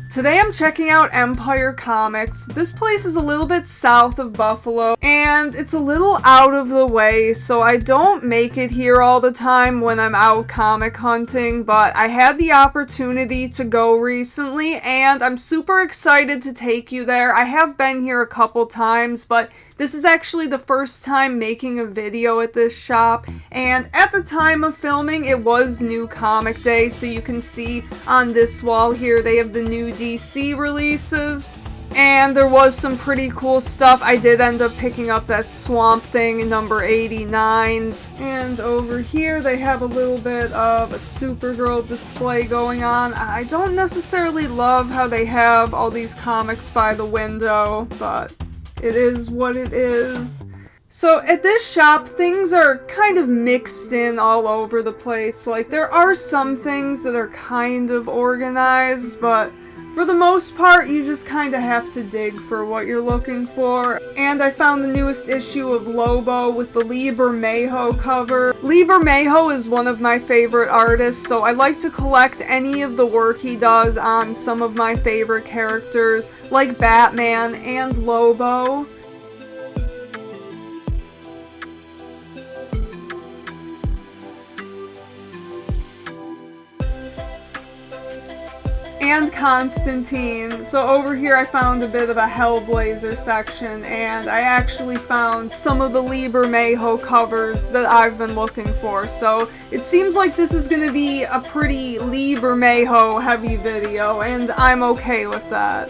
Today I'm checking out Empire Comics. This place is a little bit south of Buffalo, and it's a little out of the way, so I don't make it here all the time when I'm out comic hunting, but I had the opportunity to go recently, and I'm super excited to take you there. I have been here a couple times, but this is actually the first time making a video at this shop, and at the time of filming, it was New Comic Day, so you can see on this wall here, they have the new DC releases, and there was some pretty cool stuff. I did end up picking up that Swamp Thing number 89, and over here they have a little bit of a Supergirl display going on. I don't necessarily love how they have all these comics by the window, but it is what it is. So at this shop, things are kind of mixed in all over the place. Like, there are some things that are kind of organized, but for the most part, you just kind of have to dig for what you're looking for. And I found the newest issue of Lobo with the Lee Bermejo cover. Lee Bermejo is one of my favorite artists, so I like to collect any of the work he does on some of my favorite characters, like Batman and Lobo. And Constantine. So over here I found a bit of a Hellblazer section, and I actually found some of the Lee Bermejo covers that I've been looking for. So it seems like this is going to be a pretty Lee Bermejo heavy video, and I'm okay with that.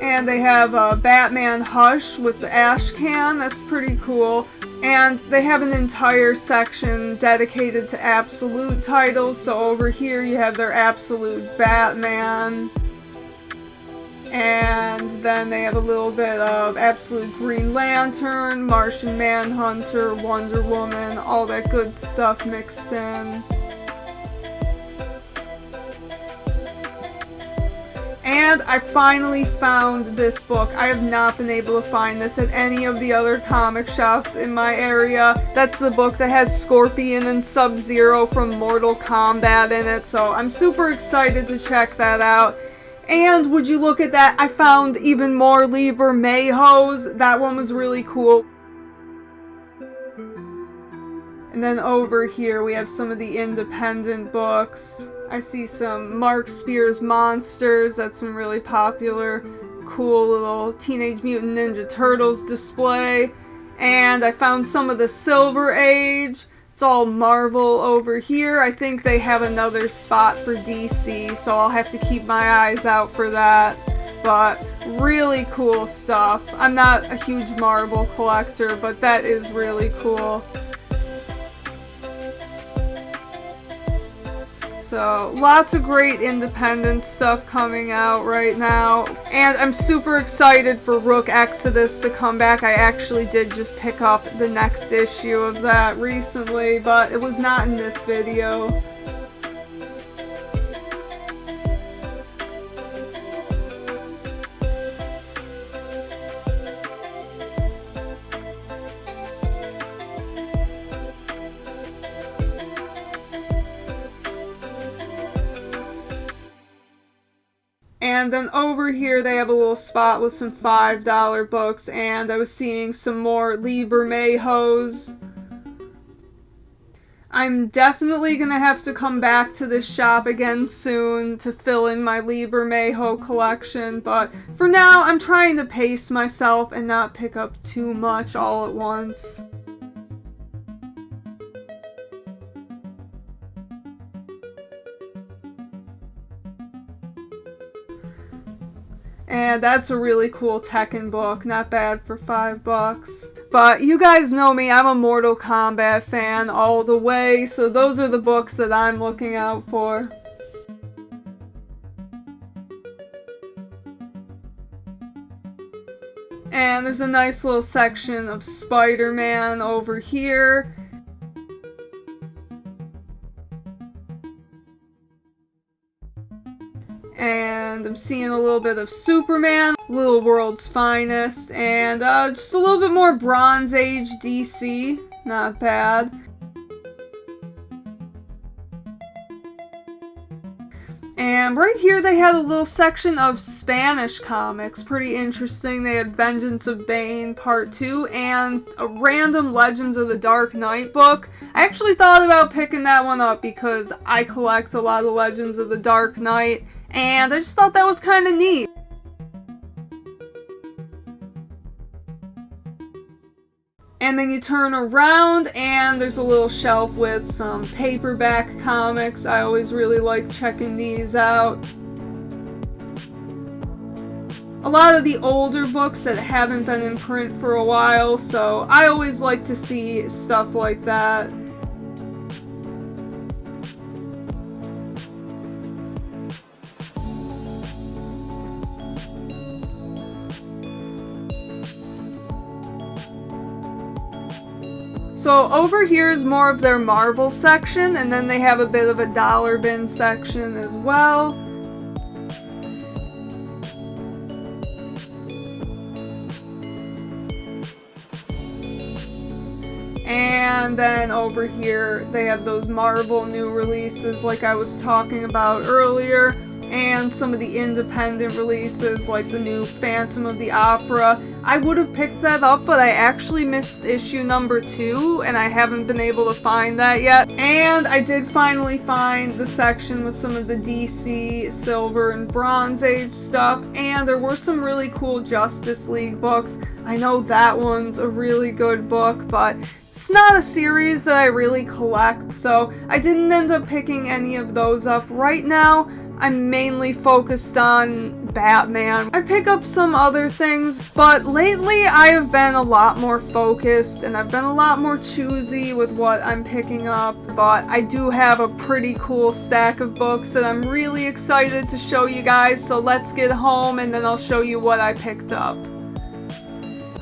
And they have a Batman Hush with the ash can. That's pretty cool. And they have an entire section dedicated to Absolute titles. So over here you have their Absolute Batman. And then they have a little bit of Absolute Green Lantern, Martian Manhunter, Wonder Woman, all that good stuff mixed in. And I finally found this book. I have not been able to find this at any of the other comic shops in my area. That's the book that has Scorpion and Sub-Zero from Mortal Kombat in it, so I'm super excited to check that out. And would you look at that, I found even more Lee Bermejos. That one was really cool. And then over here we have some of the independent books. I see some Mark Spears Monsters. That's some really popular, cool little Teenage Mutant Ninja Turtles display. And I found some of the Silver Age. It's all Marvel over here. I think they have another spot for DC, so I'll have to keep my eyes out for that. But really cool stuff. I'm not a huge Marvel collector, but that is really cool. So, lots of great independent stuff coming out right now. And I'm super excited for Rook Exodus to come back. I actually did just pick up the next issue of that recently, but it was not in this video. And then over here they have a little spot with some $5 books, and I was seeing some more Lee Bermejos. I'm definitely gonna have to come back to this shop again soon to fill in my Lee Bermejo collection, but for now I'm trying to pace myself and not pick up too much all at once. And that's a really cool Tekken book, not bad for $5. But you guys know me, I'm a Mortal Kombat fan all the way, so those are the books that I'm looking out for. And there's a nice little section of Spider-Man over here. And and I'm seeing a little bit of Superman, Little World's Finest, and just a little bit more Bronze Age DC. Not bad. And right here they had a little section of Spanish comics, pretty interesting. They had Vengeance of Bane Part 2 and a random Legends of the Dark Knight book. I actually thought about picking that one up because I collect a lot of Legends of the Dark Knight, and I just thought that was kind of neat. And then you turn around and there's a little shelf with some paperback comics. I always really like checking these out. A lot of the older books that haven't been in print for a while, so I always like to see stuff like that. So over here is more of their Marvel section, and then they have a bit of a dollar bin section as well. And then over here they have those Marvel new releases like I was talking about earlier, and some of the independent releases like the new Phantom of the Opera. I would have picked that up, but I actually missed issue number 2 and I haven't been able to find that yet. And I did finally find the section with some of the DC Silver and Bronze Age stuff, and there were some really cool Justice League books. I know that one's a really good book, but it's not a series that I really collect, so I didn't end up picking any of those up. Right now, I'm mainly focused on Batman. I pick up some other things, but lately I have been a lot more focused and I've been a lot more choosy with what I'm picking up. But I do have a pretty cool stack of books that I'm really excited to show you guys, so let's get home and then I'll show you what I picked up.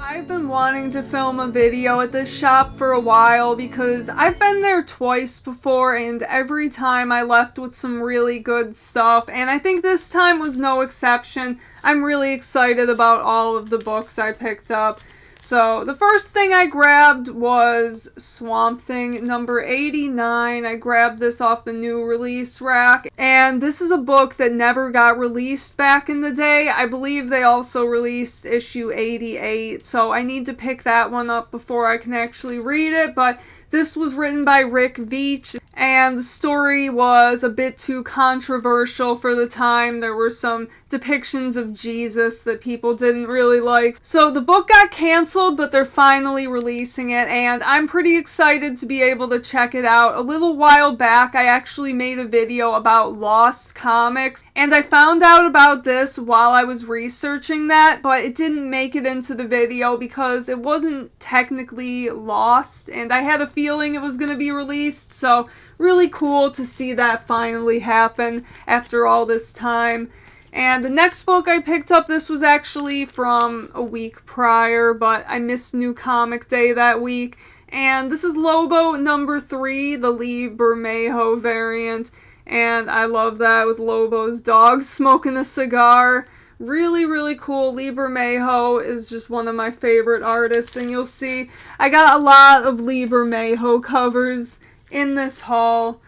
I've been wanting to film a video at this shop for a while because I've been there twice before and every time I left with some really good stuff, and I think this time was no exception. I'm really excited about all of the books I picked up. So the first thing I grabbed was Swamp Thing number 89. I grabbed this off the new release rack, and this is a book that never got released back in the day. I believe they also released issue 88, so I need to pick that one up before I can actually read it, but this was written by Rick Veitch, and the story was a bit too controversial for the time. There were some depictions of Jesus that people didn't really like. So the book got canceled, but they're finally releasing it, and I'm pretty excited to be able to check it out. A little while back, I actually made a video about lost comics, and I found out about this while I was researching that, but it didn't make it into the video because it wasn't technically lost, and I had a feeling it was going to be released, so really cool to see that finally happen after all this time. And the next book I picked up, this was actually from a week prior, but I missed New Comic Day that week. And this is Lobo number 3, the Lee Bermejo variant. And I love that with Lobo's dog smoking a cigar. Really, really cool. Lee Bermejo is just one of my favorite artists. And you'll see I got a lot of Lee Bermejo covers in this haul.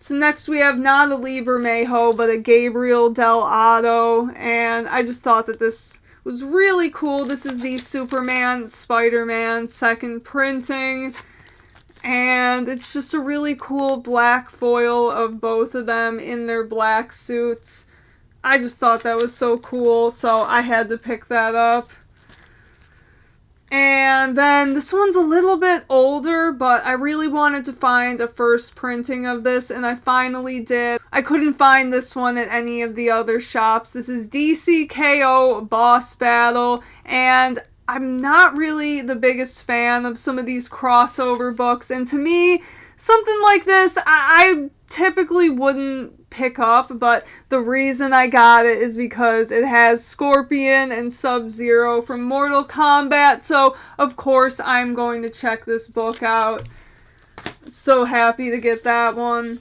So next we have not a Lee Bermejo, but a Gabriel Del Otto, and I just thought that this was really cool. This is the Superman, Spider-Man second printing, and it's just a really cool black foil of both of them in their black suits. I just thought that was so cool, so I had to pick that up. And then this one's a little bit older, but I really wanted to find a first printing of this, and I finally did. I couldn't find this one at any of the other shops. This is DCKO Boss Battle, and I'm not really the biggest fan of some of these crossover books, and to me, something like this, I typically wouldn't pick up, but the reason I got it is because it has Scorpion and Sub-Zero from Mortal Kombat, so of course I'm going to check this book out. So happy to get that one.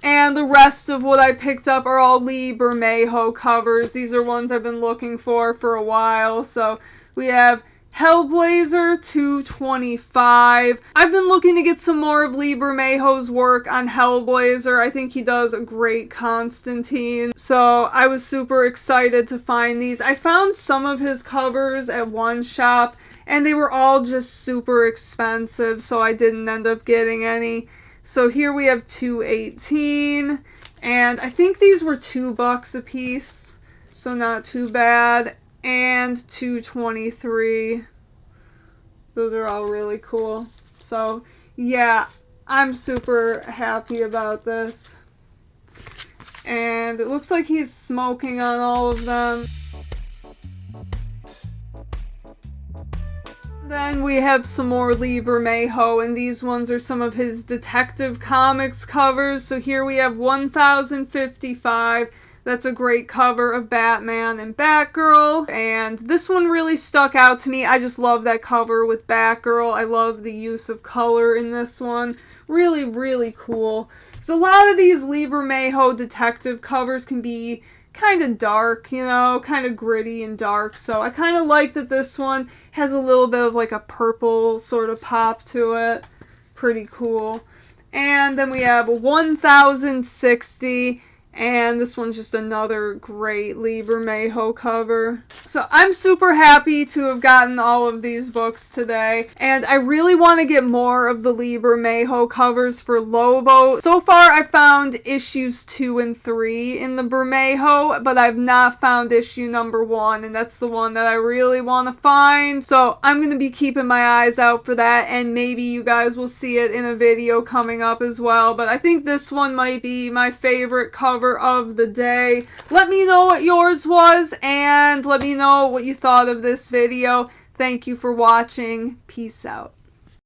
And the rest of what I picked up are all Lee Bermejo covers. These are ones I've been looking for a while. So we have Hellblazer 225. I've been looking to get some more of Lee Bermejo's work on Hellblazer. I think he does a great Constantine. So I was super excited to find these. I found some of his covers at one shop and they were all just super expensive, so I didn't end up getting any. So here we have 218, and I think these were $2 a piece, so not too bad. And 223. Those are all really cool. So yeah, I'm super happy about this. And it looks like he's smoking on all of them. Then we have some more Lee Bermejo, and these ones are some of his Detective Comics covers. So here we have 1055. That's a great cover of Batman and Batgirl, and this one really stuck out to me. I just love that cover with Batgirl. I love the use of color in this one. Really, really cool. So a lot of these Lee Bermejo detective covers can be kind of dark, you know, kind of gritty and dark. So I kind of like that this one has a little bit of like a purple sort of pop to it. Pretty cool. And then we have 1060. And this one's just another great Lee Bermejo cover. So I'm super happy to have gotten all of these books today. And I really want to get more of the Lee Bermejo covers for Lobo. So far I found issues 2 and 3 in the Bermejo, but I've not found issue number 1. And that's the one that I really want to find. So I'm going to be keeping my eyes out for that. And maybe you guys will see it in a video coming up as well. But I think this one might be my favorite cover of the day. Let me know what yours was, and let me know what you thought of this video. Thank you for watching. Peace out.